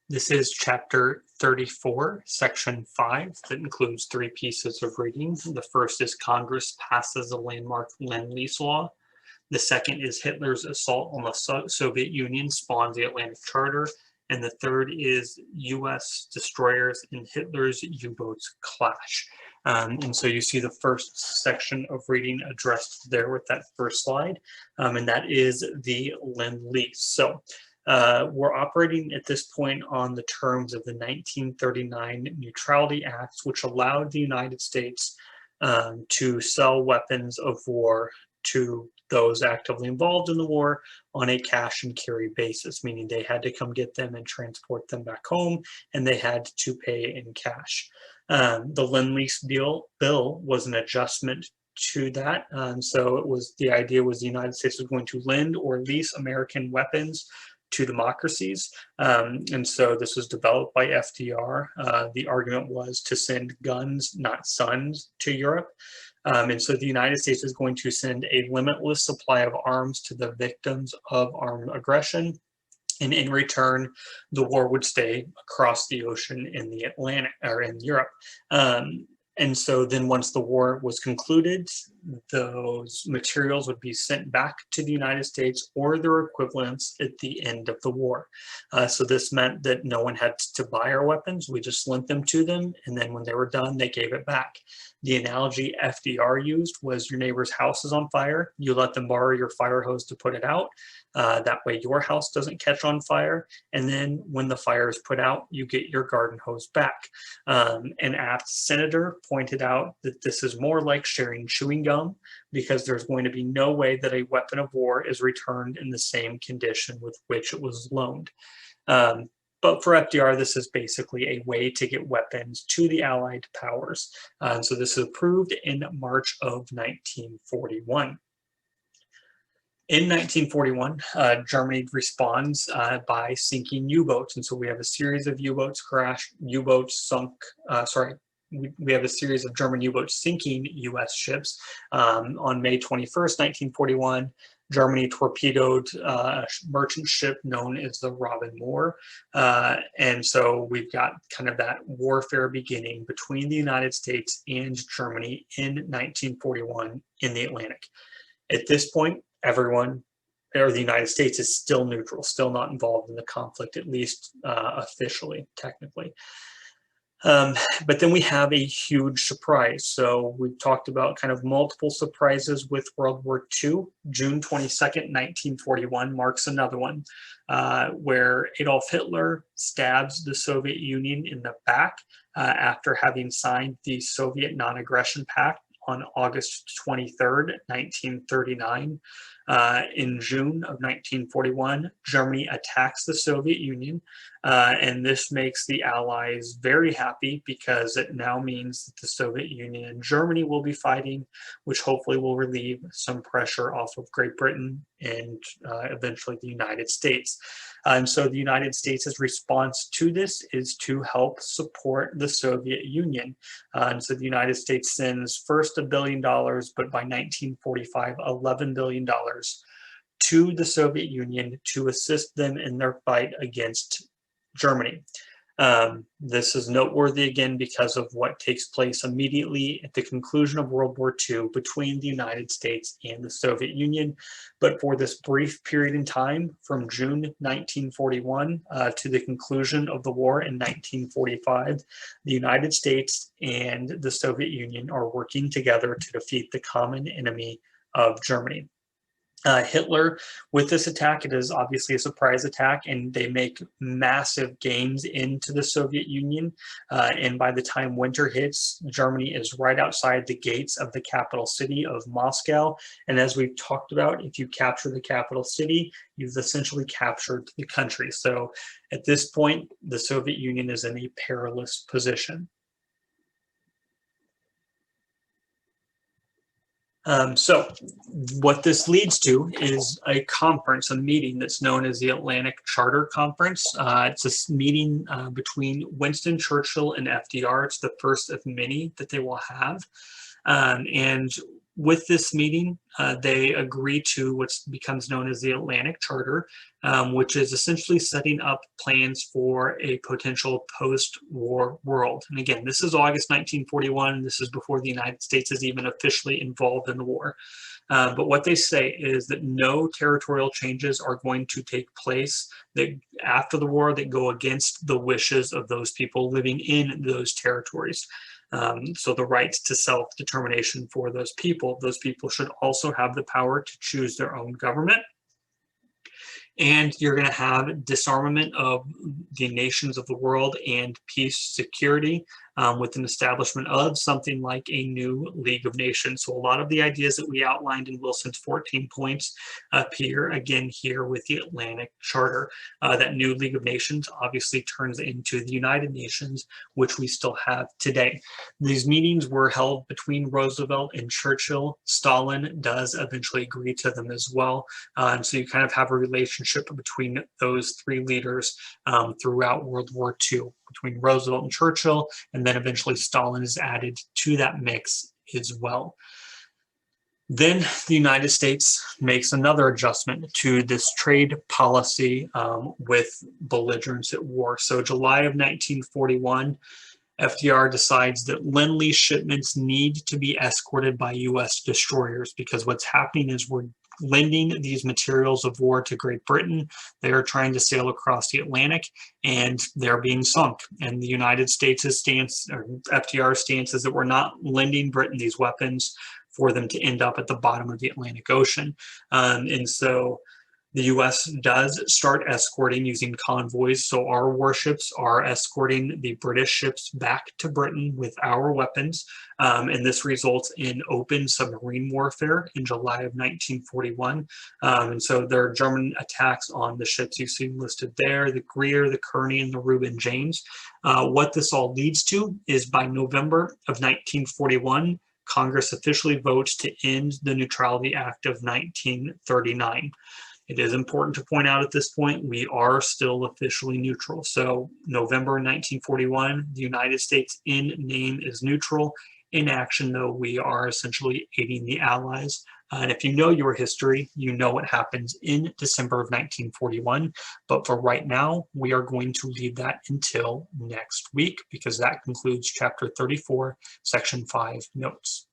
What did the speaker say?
This is chapter 34, section 5, that includes three pieces of reading. The first is Congress passes a landmark Lend-Lease law. The second is Hitler's assault on the Soviet Union spawns the Atlantic Charter. And the third is U.S. destroyers and Hitler's U-boats clash. And so you see the first section of reading addressed there with that first slide, and that is the Lend-Lease. So we're operating at this point on the terms of the 1939 Neutrality Acts, which allowed the United States to sell weapons of war to those actively involved in the war on a cash and carry basis, meaning they had to come get them and transport them back home, and they had to pay in cash. The Lend-Lease bill was an adjustment to that. So the idea was the United States was going to lend or lease American weapons to democracies. And so this was developed by FDR. The argument was to send guns, not sons, to Europe. And so the United States is going to send a limitless supply of arms to the victims of armed aggression. And in return, the war would stay across the ocean in the Atlantic or in Europe. And so then once the war was concluded, those materials would be sent back to the United States or their equivalents at the end of the war. So this meant that no one had to buy our weapons. We just lent them to them. And then when they were done, they gave it back. The analogy FDR used was your neighbor's house is on fire. You let them borrow your fire hose to put it out. That way your house doesn't catch on fire. And then when the fire is put out, you get your garden hose back. An apt senator pointed out that this is more like sharing chewing gum, because there's going to be no way that a weapon of war is returned in the same condition with which it was loaned. But for FDR, this is basically a way to get weapons to the Allied powers. So this is approved in March of 1941. In 1941, Germany responds by sinking U-boats. And so we have a series of U-boats crashed, U-boats sunk, we have a series of German U-boats sinking U.S. ships. On May 21st, 1941, Germany torpedoed a merchant ship known as the Robin Moore. And so we've got kind of that warfare beginning between the United States and Germany in 1941 in the Atlantic. At this point, everyone, or the United States, is still neutral, still not involved in the conflict, at least officially, technically. But then we have a huge surprise. So we've talked about kind of multiple surprises with World War II. June 22nd, 1941 marks another one, where Adolf Hitler stabs the Soviet Union in the back after having signed the Soviet Non-Aggression Pact on August 23rd, 1939. In June of 1941, Germany attacks the Soviet Union, and this makes the Allies very happy because it now means that the Soviet Union and Germany will be fighting, which hopefully will relieve some pressure off of Great Britain and eventually the United States. And so the United States' response to this is to help support the Soviet Union. And so the United States sends first $1 billion, but by 1945, $11 billion to the Soviet Union to assist them in their fight against Germany. This is noteworthy again because of what takes place immediately at the conclusion of World War II between the United States and the Soviet Union. But for this brief period in time, from June 1941 to the conclusion of the war in 1945, the United States and the Soviet Union are working together to defeat the common enemy of Germany. Hitler, with this attack, it is obviously a surprise attack, and they make massive gains into the Soviet Union. And by the time winter hits, Germany is right outside the gates of the capital city of Moscow. And as we've talked about, if you capture the capital city, you've essentially captured the country. So at this point, the Soviet Union is in a perilous position. So what this leads to is a conference, a meeting that's known as the Atlantic Charter Conference. It's a meeting between Winston Churchill and FDR. It's the first of many that they will have. And with this meeting, they agree to what becomes known as the Atlantic Charter, which is essentially setting up plans for a potential post-war world. And again, this is August 1941. This is before the United States is even officially involved in the war. But what they say is that no territorial changes are going to take place that after the war that go against the wishes of those people living in those territories. So the right to self-determination for those people should also have the power to choose their own government. And you're going to have disarmament of the nations of the world and peace, security, with an establishment of something like a new League of Nations. So a lot of the ideas that we outlined in Wilson's 14 points appear again here with the Atlantic Charter. That new League of Nations obviously turns into the United Nations, which we still have today. These meetings were held between Roosevelt and Churchill. Stalin does eventually agree to them as well. So you kind of have a relationship between those three leaders throughout World War II, between Roosevelt and Churchill, and then eventually Stalin is added to that mix as well. Then the United States makes another adjustment to this trade policy with belligerents at war. So July of 1941, FDR decides that Lend-Lease shipments need to be escorted by U.S. destroyers, because what's happening is we're lending these materials of war to Great Britain. They are trying to sail across the Atlantic and they're being sunk. And the United States' stance, or FDR's stance, is that we're not lending Britain these weapons for them to end up at the bottom of the Atlantic Ocean. And so the U.S. does start escorting using convoys. So our warships are escorting the British ships back to Britain with our weapons. And this results in open submarine warfare in July of 1941. And so there are German attacks on the ships you see listed there, the Greer, the Kearney, and the Reuben James. What this all leads to is by November of 1941, Congress officially votes to end the Neutrality Act of 1939. It is important to point out at this point, we are still officially neutral. So November 1941, the United States in name is neutral. In action, though, we are essentially aiding the Allies. And if you know your history, you know what happens in December of 1941. But for right now, we are going to leave that until next week, because that concludes Chapter 34, Section 5 notes.